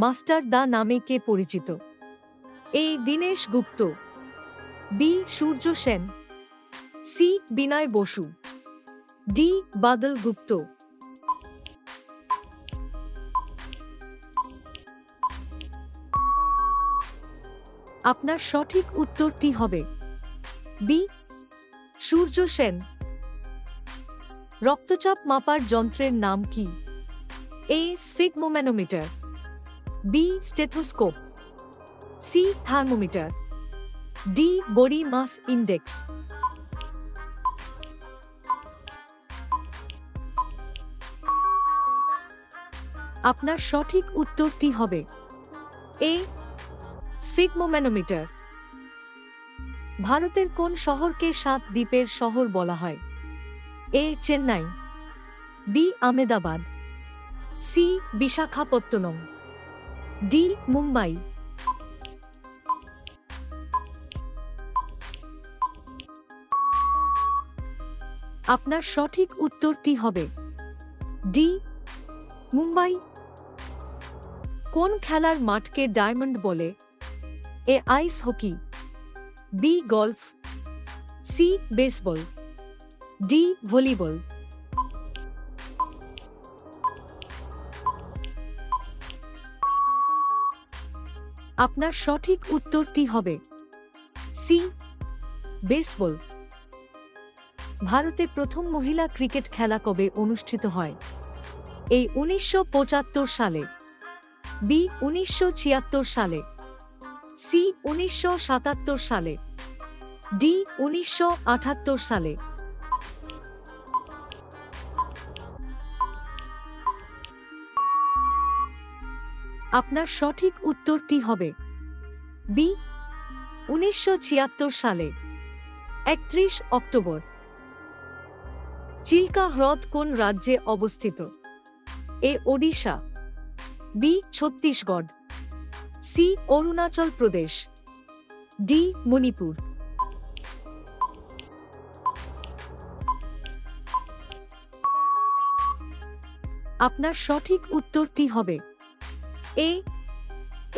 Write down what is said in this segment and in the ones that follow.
Master দা নামে কে পরিচিত? এ দীনেশ গুপ্ত, B Surya Sen, C বিনয় Basu, D বাদল গুপ্ত। আপনার সঠিক উত্তরটি হবে বি সূর্য সেন। রক্তচাপ মাপার যন্ত্রের নাম কি? A sphygmomanometer, B stethoscope, C thermometer, D body mass index. আপনার সঠিক উত্তরটি হবে এ স্ফিগমোম্যানোমিটার। ভারতের কোন শহরকে 7 দ্বীপের শহর বলা হয়? A Chennai, B Ahmedabad, C Visakhapatnam, D Mumbai. আপনার সঠিক উত্তরটি হবে ডি মুম্বাই। কোন খেলার মাঠকে ডায়মন্ড বলে? A ice hockey, B golf, C baseball, D volleyball. আপনার সঠিক উত্তরটি হবে সি বেসবল। ভারতে প্রথম মহিলা ক্রিকেট খেলা কবে অনুষ্ঠিত হয়? এ 1975 সালে, বি 1976 সালে, সি 1977 সালে, ডি 1978 সালে। আপনার সঠিক উত্তরটি হবে বি 1976 সালে 31 অক্টোবর। চিল্কা হ্রদ কোন রাজ্যে অবস্থিত? এ Odisha, B Chhattisgarh, C Arunachal Pradesh, D Manipur. আপনার সঠিক উত্তরটি হবে এ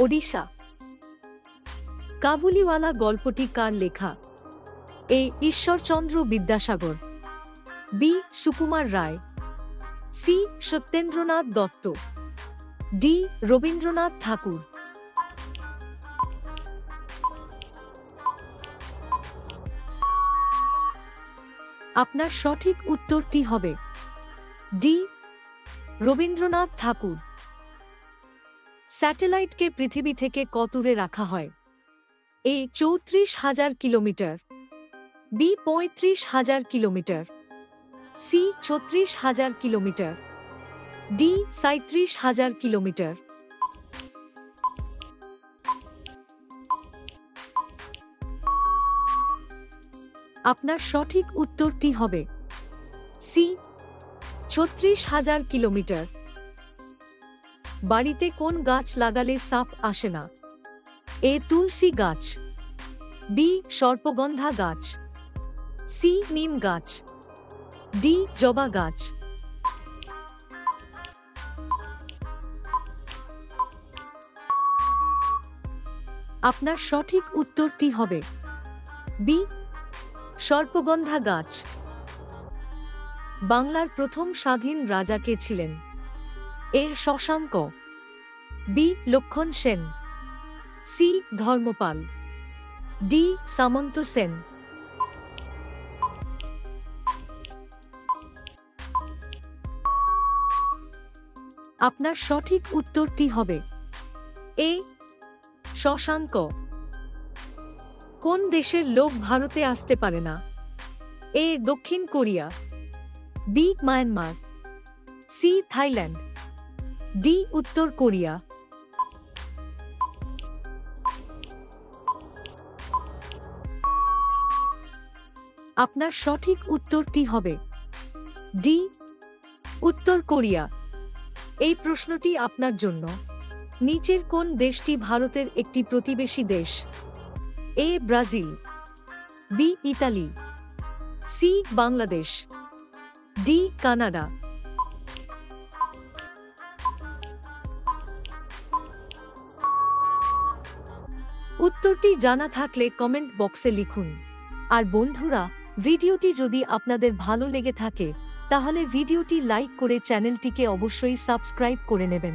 ওডিশা। কাবুলিওয়ালা গল্পটি কার লেখা? এ Ishwarchandra Vidyasagar, B Sukumar Ray, C Satyendranath Dutta, D Rabindranath ঠাকুর। আপনার সঠিক উত্তরটি হবে ডি রবীন্দ্রনাথ ঠাকুর। স্যাটেলাইটকে পৃথিবী থেকে কত দূরে রাখা হয়? A 34,000 kilometre, B 35,000 kilometre, C 36,000 kilometre, D 37,000 kilometre. আপনার সঠিক উত্তরটি হবে সি 36,000 কিলোমিটার। বাড়িতে কোন গাছ লাগালে সাপ আসে না? এ তুলসী গাছ, বি সর্পগন্ধা গাছ, সি নিম গাছ, ডি জবা গাছ। আপনার সঠিক উত্তরটি হবে বি সর্পগন্ধা গাছ। বাংলার প্রথম স্বাধীন রাজা কে ছিলেন? এ শশাঙ্ক, বি লক্ষণ সেন, সি ধর্মপাল, ডি সামন্ত সেন। আপনার সঠিক উত্তরটি হবে এ শশাঙ্ক। কোন দেশের লোক ভারতে আসতে পারে না? এ দক্ষিণ Korea, B Myanmar, C Thailand, D উত্তর কোরিয়া। আপনার সঠিক উত্তরটি হবে ডি উত্তর কোরিয়া। এই প্রশ্নটি আপনার জন্য। নিচের কোন দেশটি ভারতের একটি প্রতিবেশী দেশ? A Brazil, B Italy, C Bangladesh, D Canada. উত্তরটি জানা থাকলে কমেন্ট বক্সে লিখুন। আর বন্ধুরা, ভিডিওটি যদি আপনাদের ভালো লেগে থাকে তাহলে ভিডিওটি লাইক করে চ্যানেলটিকে অবশ্যই সাবস্ক্রাইব করে নেবেন।